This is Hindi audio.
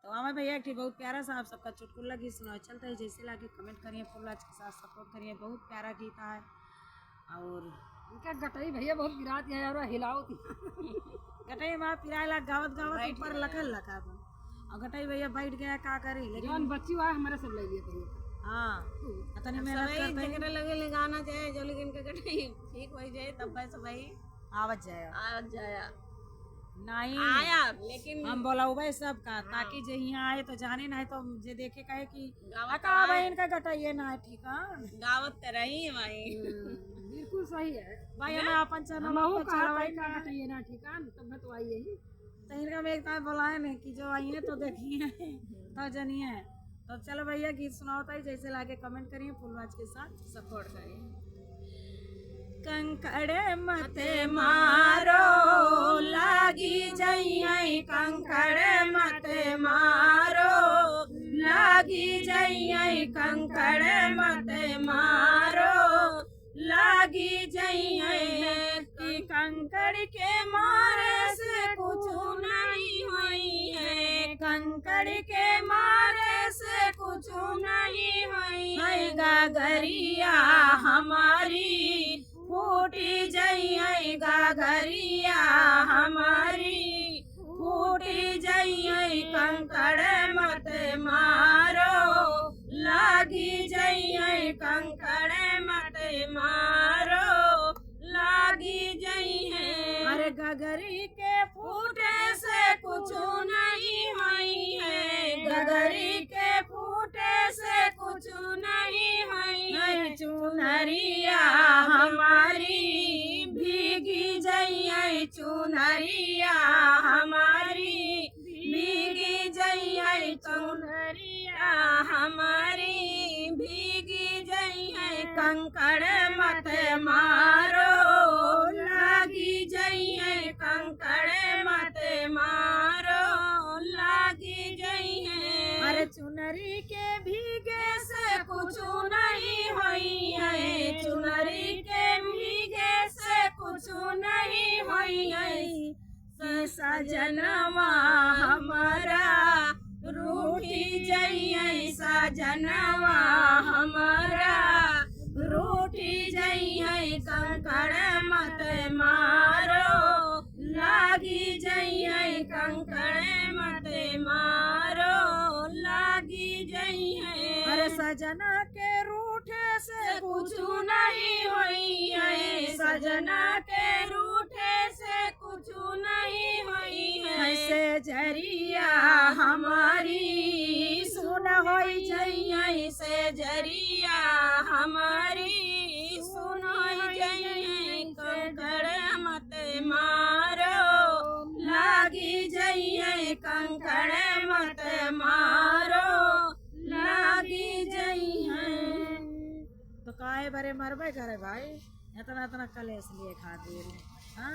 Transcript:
तो हमें भैया एक बहुत प्यारा सा आप सबका चुटकुला गीत सुनाओ चलता है जैसे लाके कमेंट करिए फुल आज के साथ सपोर्ट करिए। बहुत प्यारा गीत है और इनका गटई भैया बहुत गिरात है और हिलाओ थी गटई माँ पिराला गावत गावत ऊपर लखल लखा था और गटई भैया बैठ गया का करी लेकिन बच्ची हुआ हमारे सब ले लिए हाँ इतनी मेहनत करते हैं लगे लगाना चाहे जो लेकिन के गटई ठीक हो जाए तब बस भाई आवत जाए आ जाया नहीं आया लेकिन हम बोला भाई सब का ताकि जे यहाँ आए तो जाने ना है तो जे देखे कहे कि गावत का भाई इनका गटाइए ना है ठीक है गावत तो रही है भाई बिल्कुल सही है भाई हमें अपन चैनल महू पर कहा चलावाई का गटई ना ठीक है तब मैं तो आई यही तो इनका में एक टाइम बोला है ना कि जो आइए तो देखिए तो जानिए तो चलो भैया गीत सुनाओ ताई जैसे लाके कमेंट करिए फुलवाज के साथ सपोर्ट करिए। कंकड़ मत मारो लागी जाइए कंकड़ मत मारो लागी जाइए कंकड़ मत मारो लागी जाइए कि कंकड़ के मारे से कुछ नहीं हुई है कंकड़ के मारे से कुछ नहीं हुई है गागरिया हमारी फूटी जाइए गागरिया हमारी फूटी जाइए कंकड़ मत मारो लागी जाइए कंकड़ मत मारो लागी जाइए। अरे गगरी के फूटे से कुछ नहीं हुई है गगरी के फूटे से कुछ नहीं हुई है चुनरिया हमारी भीगी जाइए चुनरिया हमारी भीगी जाइए चुनरिया हमारी भीगी जाइए कंकड़ मत मारो लागी जाइए कंकड़ मत मारो लागी जाइए। अरे चुनरी के भीगे से कुछ नहीं हुई है चुनरी के भीगे से कुछ नहीं हुई है सजनवा हमारा रूठी जाइए सजनवा हमारा रूठी जाइए कंकड़ मत मारो लागी जाइए कंकड़ मत मारो लागी जाइए। अरे सजना के रूठे से कुछ नहीं हुई है सजना के रूठे से कुछ नहीं हुई है से जरिया हमारी सुन हो जाइए से जरिया हमारी सुन हो जाइए कंकड़ मत मारो लागी जाइए कंकड़ मत मारो लागी जाइए। तो काहे बरे मरबे करे भाई इतना इतना कलेश लिए खातिर हाँ